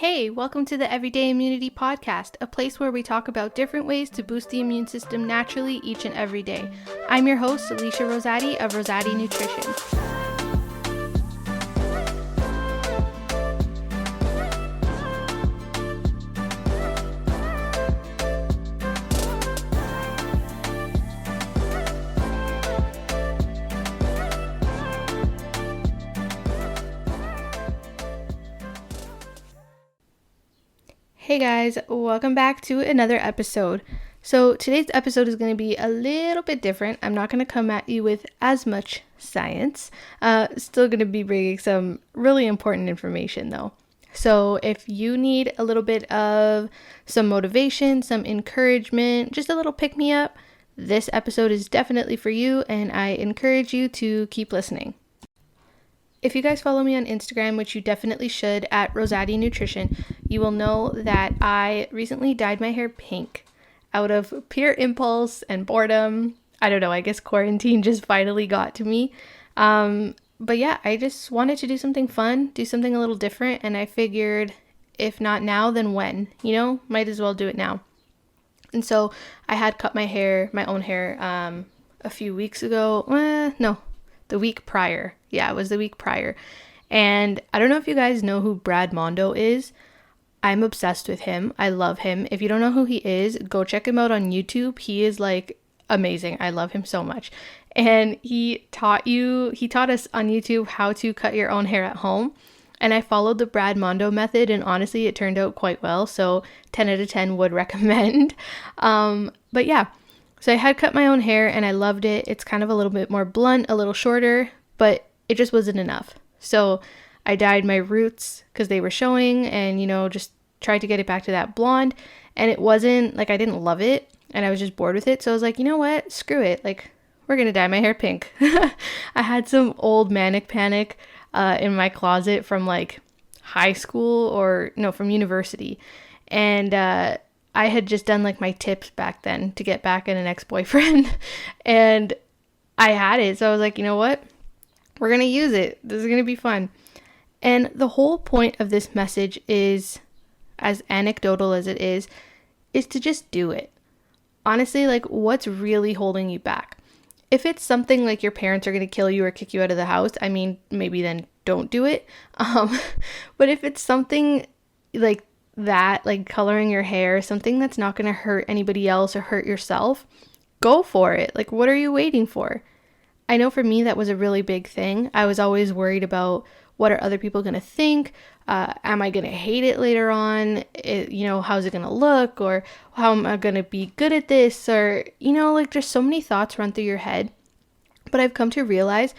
Hey, welcome to the Everyday Immunity Podcast, a place where we talk about different ways to boost the immune system naturally each and every day. I'm your host, Alicia Rosati of Rosati Nutrition. Hey guys, welcome back to another episode. So today's episode is going to be a little bit different. I'm not going to come at you with as much science. Still going to be bringing some really important information though. So if you need a little bit of some motivation, some encouragement, just a little pick me up, this episode is definitely for you, and I encourage you to keep listening. If you guys follow me on Instagram, which you definitely should, at Rosati Nutrition, you will know that I recently dyed my hair pink out of pure impulse and boredom. I don't know, I guess quarantine just finally got to me. But yeah, I just wanted to do something fun, do something a little different, and I figured if not now, then when? Might as well do it now. And so I had cut my own hair, a few weeks ago. The week prior. Yeah, it was the week prior. And I don't know if you guys know who Brad Mondo is. I'm obsessed with him. I love him. If you don't know who he is, go check him out on YouTube. He is like amazing. I love him so much. And he taught us on YouTube how to cut your own hair at home. And I followed the Brad Mondo method, and honestly, it turned out quite well. So 10 out of 10 would recommend. But yeah. So I had cut my own hair and I loved it. It's kind of a little bit more blunt, a little shorter, but it just wasn't enough. So I dyed my roots because they were showing and, just tried to get it back to that blonde. And it wasn't like I didn't love it and I was just bored with it. So I was like, you know what? Screw it. Like, we're going to dye my hair pink. I had some old Manic Panic in my closet from like high school from university. And I had just done like my tips back then to get back at an ex-boyfriend and I had it. So I was like, you know what? We're going to use it. This is going to be fun. And the whole point of this message is, as anecdotal as it is to just do it. Honestly, like, what's really holding you back? If it's something like your parents are going to kill you or kick you out of the house, I mean, maybe then don't do it. But if it's something like that, like coloring your hair, something that's not going to hurt anybody else or hurt yourself, go for it. Like, what are you waiting for? I know for me that was a really big thing. I was always worried about, what are other people going to think? Am I going to hate it later on? How's it going to look? Or how am I going to be good at this? Or, just so many thoughts run through your head. But I've come to realize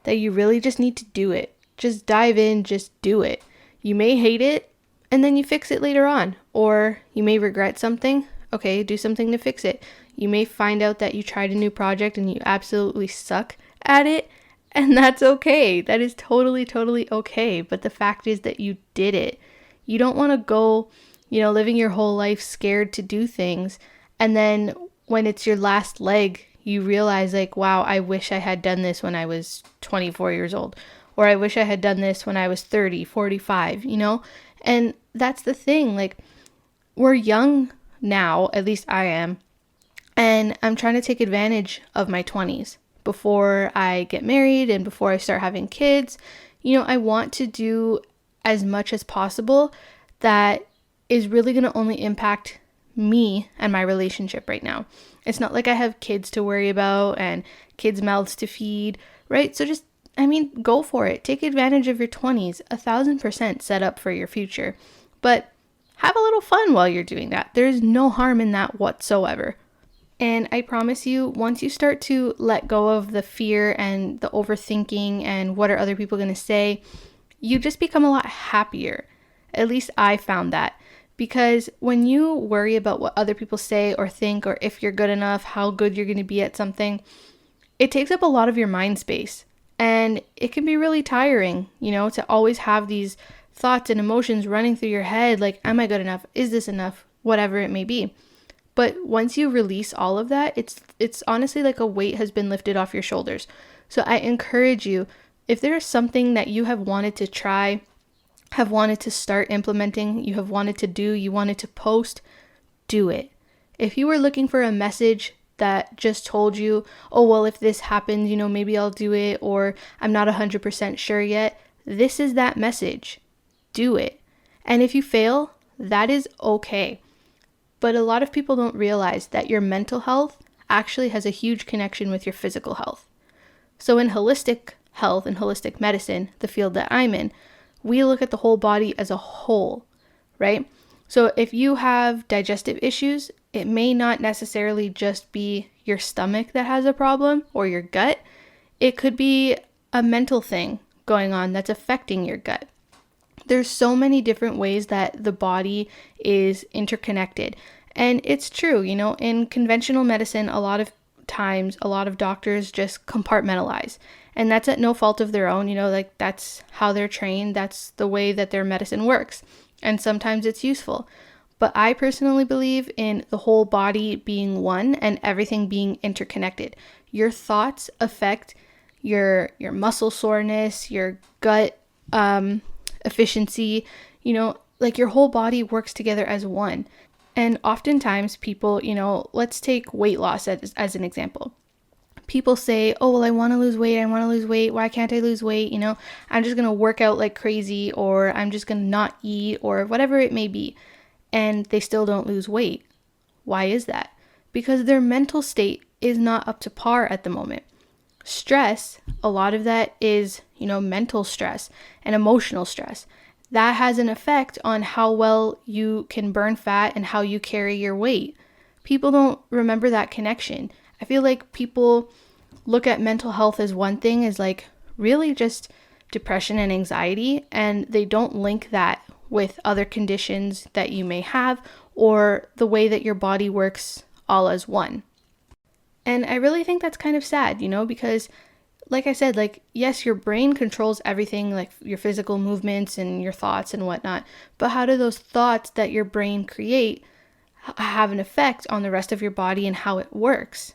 that you really just need to do it. Just dive in, just do it. You may hate it, and then you fix it later on. Or you may regret something. Okay, do something to fix it. You may find out that you tried a new project and you absolutely suck at it. And that's okay. That is totally, totally okay. But the fact is that you did it. You don't want to go, living your whole life scared to do things. And then when it's your last leg, you realize like, wow, I wish I had done this when I was 24 years old. Or I wish I had done this when I was 30, 45, And that's the thing. Like, we're young now, at least I am. And I'm trying to take advantage of my 20s. Before I get married and before I start having kids, I want to do as much as possible that is really going to only impact me and my relationship right now. It's not like I have kids to worry about and kids' mouths to feed, right? So go for it. Take advantage of your 20s, 1,000% set up for your future. But have a little fun while you're doing that. There's no harm in that whatsoever. And I promise you, once you start to let go of the fear and the overthinking and what are other people going to say, you just become a lot happier. At least I found that. Because when you worry about what other people say or think, or if you're good enough, how good you're going to be at something, it takes up a lot of your mind space. And it can be really tiring, to always have these thoughts and emotions running through your head. Like, am I good enough? Is this enough? Whatever it may be. But once you release all of that, it's honestly like a weight has been lifted off your shoulders. So I encourage you, if there is something that you have wanted to try, have wanted to start implementing, you have wanted to do, you wanted to post, do it. If you were looking for a message that just told you, oh, well, if this happens, maybe I'll do it, or I'm not 100% sure yet, this is that message. Do it. And if you fail, that is okay. But a lot of people don't realize that your mental health actually has a huge connection with your physical health. So in holistic health and holistic medicine, the field that I'm in, we look at the whole body as a whole, right? So if you have digestive issues, it may not necessarily just be your stomach that has a problem or your gut. It could be a mental thing going on that's affecting your gut. There's so many different ways that the body is interconnected. And it's true, in conventional medicine, a lot of times, a lot of doctors just compartmentalize. And that's at no fault of their own, like that's how they're trained. That's the way that their medicine works. And sometimes it's useful. But I personally believe in the whole body being one and everything being interconnected. Your thoughts affect your muscle soreness, your gut efficiency, like your whole body works together as one. And oftentimes people, let's take weight loss as an example. People say, oh, well, I want to lose weight. Why can't I lose weight? I'm just going to work out like crazy, or I'm just going to not eat, or whatever it may be. And they still don't lose weight. Why is that? Because their mental state is not up to par at the moment. Stress, a lot of that is, mental stress and emotional stress. That has an effect on how well you can burn fat and how you carry your weight. People don't remember that connection. I feel like people look at mental health as one thing, as like really just depression and anxiety, and they don't link that with other conditions that you may have or the way that your body works all as one. And I really think that's kind of sad, because like I said, like, yes, your brain controls everything, like your physical movements and your thoughts and whatnot. But how do those thoughts that your brain create have an effect on the rest of your body and how it works?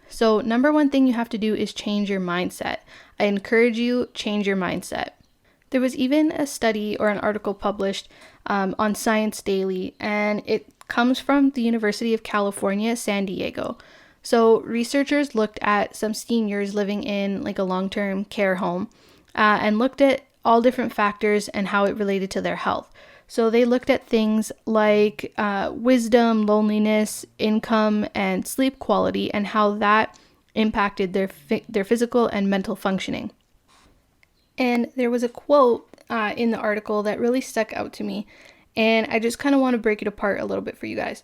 So number one thing you have to do is change your mindset. I encourage you, change your mindset. There was even a study or an article published on Science Daily, and it comes from the University of California, San Diego. So researchers looked at some seniors living in like a long-term care home and looked at all different factors and how it related to their health. So they looked at things like wisdom, loneliness, income, and sleep quality, and how that impacted their physical and mental functioning. And there was a quote in the article that really stuck out to me, and I just kind of want to break it apart a little bit for you guys.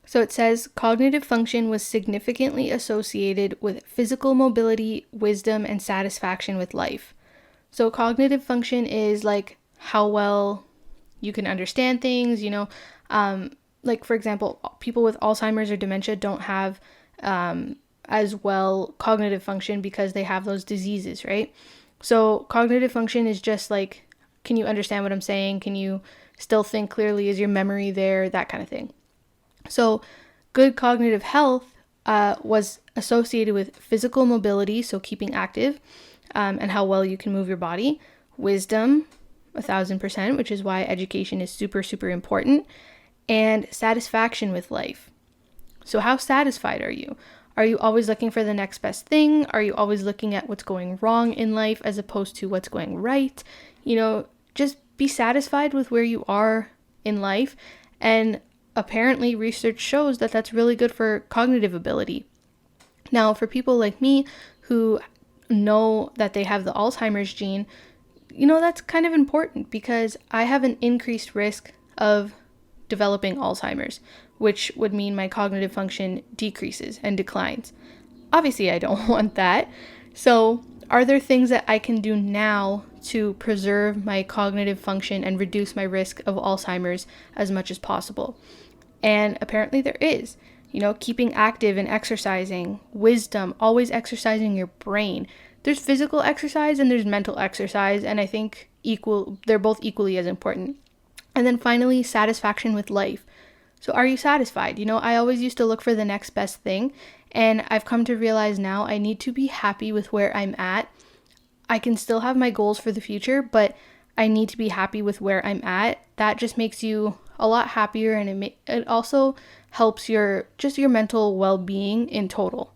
So it says, cognitive function was significantly associated with physical mobility, wisdom, and satisfaction with life. So cognitive function is like how well you can understand things, like for example, people with Alzheimer's or dementia don't have as well cognitive function because they have those diseases, right? So cognitive function is just like, can you understand what I'm saying? Can you still think clearly? Is your memory there? That kind of thing. So good cognitive health was associated with physical mobility, so keeping active, and how well you can move your body. Wisdom, 1,000%, which is why education is super, super important. And satisfaction with life. So how satisfied are you? Are you always looking for the next best thing? Are you always looking at what's going wrong in life as opposed to what's going right? Just be satisfied with where you are in life. And apparently research shows that that's really good for cognitive ability. Now, for people like me who know that they have the Alzheimer's gene, that's kind of important because I have an increased risk of developing Alzheimer's, which would mean my cognitive function decreases and declines. Obviously, I don't want that. So, are there things that I can do now to preserve my cognitive function and reduce my risk of Alzheimer's as much as possible? And apparently there is. Keeping active and exercising, wisdom, always exercising your brain. There's physical exercise and there's mental exercise, and I think they're both equally as important. And then finally, satisfaction with life. So are you satisfied? I always used to look for the next best thing, and I've come to realize now I need to be happy with where I'm at. I can still have my goals for the future, but I need to be happy with where I'm at, that just makes you a lot happier, and it also helps your mental well-being in total.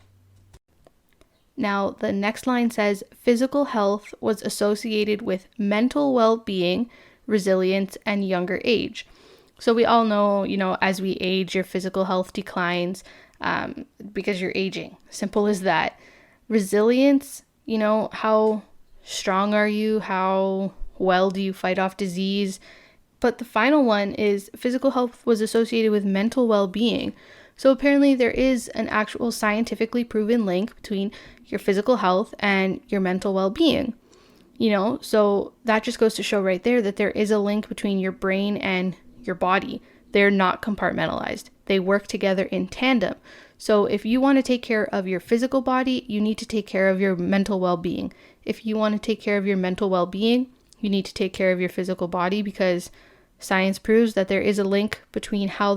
Now, the next line says physical health was associated with mental well-being, resilience, and younger age. So we all know, as we age, your physical health declines because you're aging. Simple as that. Resilience, how strong are you? How well do you fight off disease? But the final one is physical health was associated with mental well-being. So apparently there is an actual scientifically proven link between your physical health and your mental well-being. So that just goes to show right there that there is a link between your brain and your body. They're not compartmentalized. They work together in tandem. So if you want to take care of your physical body, you need to take care of your mental well-being. If you want to take care of your mental well-being, you need to take care of your physical body, because science proves that there is a link between how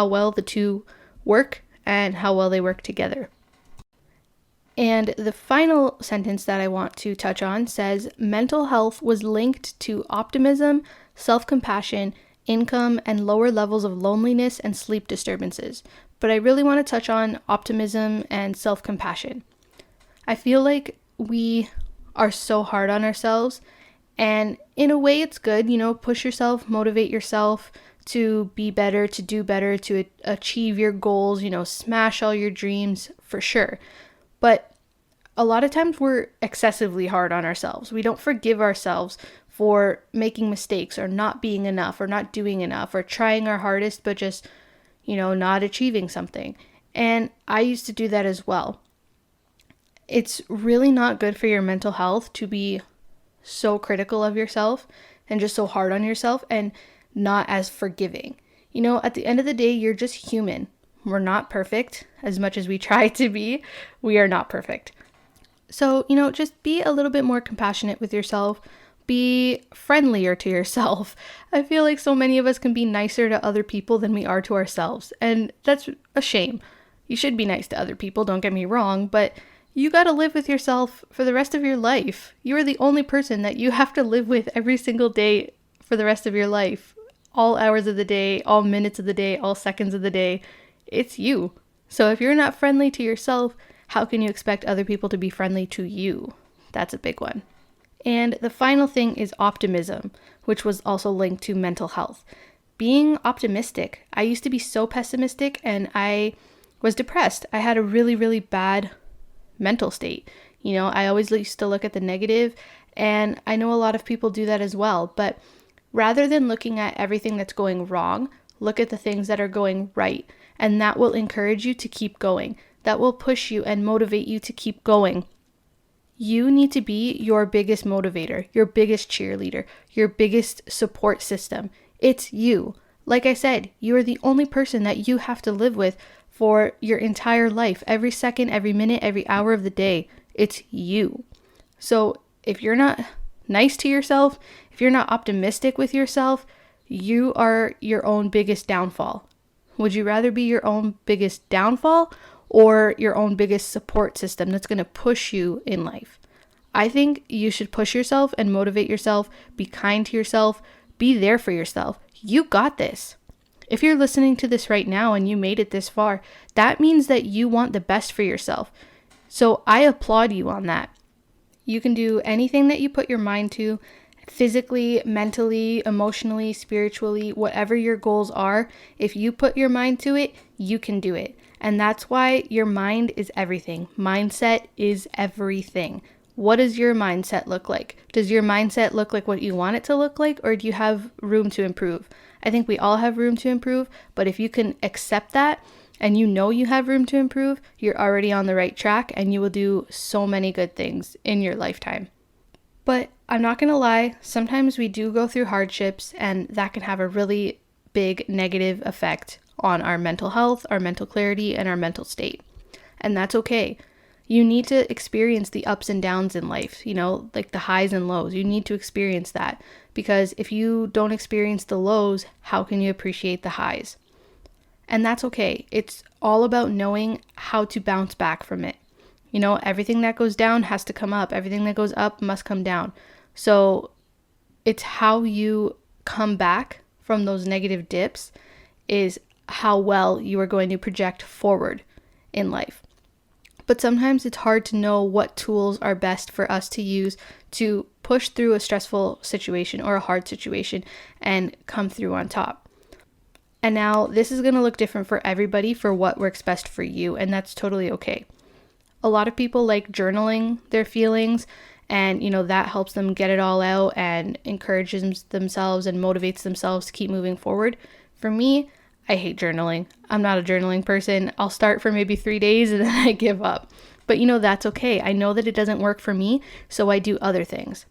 well the two work and how well they work together. And the final sentence that I want to touch on says mental health was linked to optimism, self-compassion, income, and lower levels of loneliness and sleep disturbances. But I really want to touch on optimism and self-compassion. I feel like we are so hard on ourselves, and in a way it's good, push yourself, motivate yourself to be better, to do better, to achieve your goals, smash all your dreams, for sure. But a lot of times we're excessively hard on ourselves. We don't forgive ourselves for making mistakes or not being enough or not doing enough or trying our hardest but just, not achieving something. And I used to do that as well. It's really not good for your mental health to be so critical of yourself and just so hard on yourself and not as forgiving. At the end of the day, you're just human. We're not perfect. As much as we try to be, we are not perfect. So, just be a little bit more compassionate with yourself. Be friendlier to yourself. I feel like so many of us can be nicer to other people than we are to ourselves. And that's a shame. You should be nice to other people, don't get me wrong, but you got to live with yourself for the rest of your life. You are the only person that you have to live with every single day for the rest of your life. All hours of the day, all minutes of the day, all seconds of the day. It's you. So if you're not friendly to yourself, how can you expect other people to be friendly to you? That's a big one. And the final thing is optimism, which was also linked to mental health. Being optimistic. I used to be so pessimistic and I was depressed. I had a really, really bad mental state. I always used to look at the negative, and I know a lot of people do that as well. But rather than looking at everything that's going wrong, look at the things that are going right. And that will encourage you to keep going. That will push you and motivate you to keep going. You need to be your biggest motivator, your biggest cheerleader, your biggest support system. It's you. Like I said, you are the only person that you have to live with for your entire life, every second, every minute, every hour of the day. It's you. So if you're not nice to yourself, if you're not optimistic with yourself, you are your own biggest downfall. Would you rather be your own biggest downfall or your own biggest support system that's going to push you in life? I think you should push yourself and motivate yourself, be kind to yourself, be there for yourself. You got this. If you're listening to this right now and you made it this far, that means that you want the best for yourself. So I applaud you on that. You can do anything that you put your mind to, physically, mentally, emotionally, spiritually, whatever your goals are. If you put your mind to it, you can do it. And that's why your mind is everything. Mindset is everything. What does your mindset look like? Does your mindset look like what you want it to look like, or do you have room to improve? I think we all have room to improve, but if you can accept that and you know you have room to improve, you're already on the right track and you will do so many good things in your lifetime. But I'm not going to lie, sometimes we do go through hardships and that can have a really big negative effect on our mental health, our mental clarity, and our mental state. And that's okay. You need to experience the ups and downs in life, like the highs and lows. You need to experience that, because if you don't experience the lows, how can you appreciate the highs? And that's okay. It's all about knowing how to bounce back from it. Everything that goes down has to come up. Everything that goes up must come down. So it's how you come back from those negative dips is how well you are going to project forward in life. But sometimes it's hard to know what tools are best for us to use to push through a stressful situation or a hard situation and come through on top. And now this is going to look different for everybody for what works best for you, and that's totally okay. A lot of people like journaling their feelings, and that helps them get it all out and encourages themselves and motivates themselves to keep moving forward. For me, I hate journaling. I'm not a journaling person. I'll start for maybe 3 days and then I give up. But that's okay. I know that it doesn't work for me, so I do other things.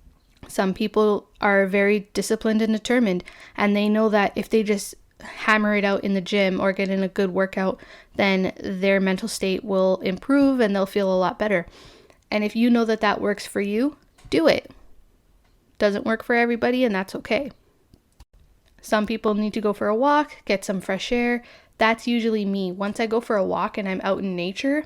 Some people are very disciplined and determined, and they know that if they just hammer it out in the gym or get in a good workout, then their mental state will improve and they'll feel a lot better. And if you know that that works for you, do it. Doesn't work for everybody, and that's okay. Some people need to go for a walk, get some fresh air. That's usually me. Once I go for a walk and I'm out in nature,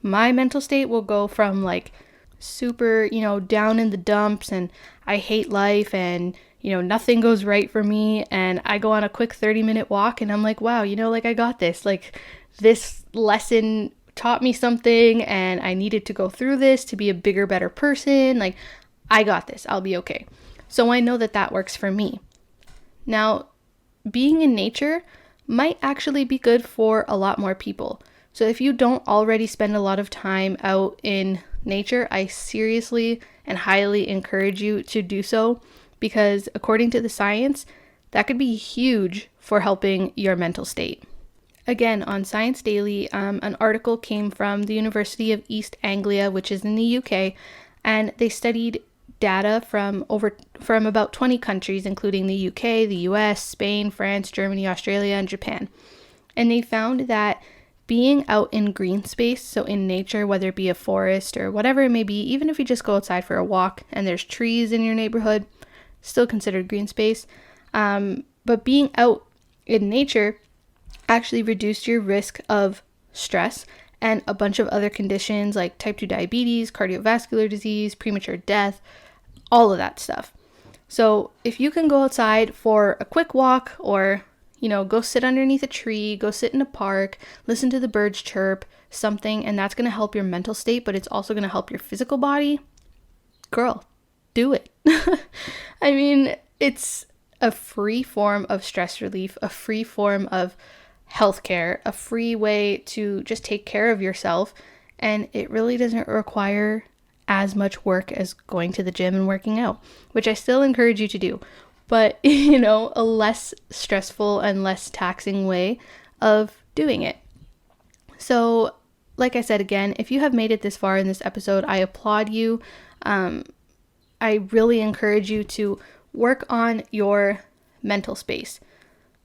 my mental state will go from like super, down in the dumps and I hate life and, nothing goes right for me. And I go on a quick 30-minute walk and I'm like, wow, I got this. Like, this lesson taught me something and I needed to go through this to be a bigger, better person. Like, I got this. I'll be okay. So I know that that works for me. Now, being in nature might actually be good for a lot more people. So if you don't already spend a lot of time out in nature, I seriously and highly encourage you to do so, because according to the science, that could be huge for helping your mental state. Again, on Science Daily, an article came from the University of East Anglia, which is in the UK, and they studied data from about 20 countries, including the UK, the US, Spain, France, Germany, Australia, and Japan. And they found that being out in green space, so in nature, whether it be a forest or whatever it may be, even if you just go outside for a walk and there's trees in your neighborhood, still considered green space. But being out in nature actually reduced your risk of stress and a bunch of other conditions like type 2 diabetes, cardiovascular disease, premature death, all of that stuff. So if you can go outside for a quick walk or, go sit underneath a tree, go sit in a park, listen to the birds chirp, something, and that's going to help your mental state, but it's also going to help your physical body, girl, do it. I mean, it's a free form of stress relief, a free form of healthcare, a free way to just take care of yourself, and it really doesn't require as much work as going to the gym and working out, which I still encourage you to do, but a less stressful and less taxing way of doing it. So like I said, again, if you have made it this far in this episode, I applaud you. I really encourage you to work on your mental space.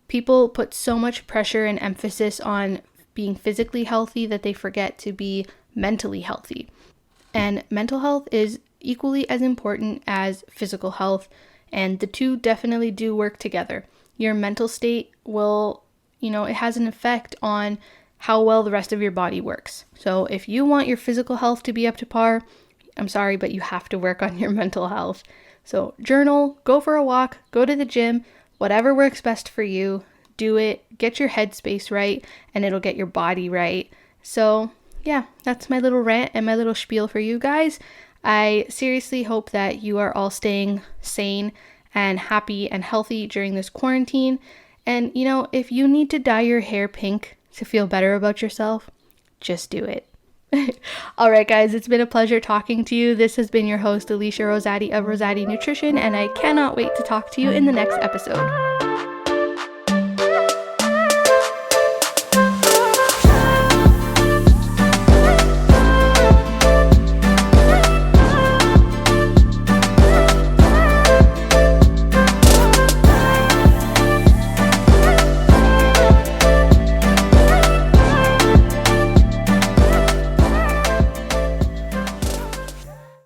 People put so much pressure and emphasis on being physically healthy that they forget to be mentally healthy. And mental health is equally as important as physical health, and the two definitely do work together. Your mental state will, it has an effect on how well the rest of your body works. So if you want your physical health to be up to par, I'm sorry, but you have to work on your mental health. So journal, go for a walk, go to the gym, whatever works best for you, do it, get your headspace right, and it'll get your body right. So yeah, that's my little rant and my little spiel for you guys. I seriously hope that you are all staying sane and happy and healthy during this quarantine. And if you need to dye your hair pink to feel better about yourself, just do it. All right, guys, it's been a pleasure talking to you. This has been your host, Alicia Rosati of Rosati Nutrition, and I cannot wait to talk to you in the next episode.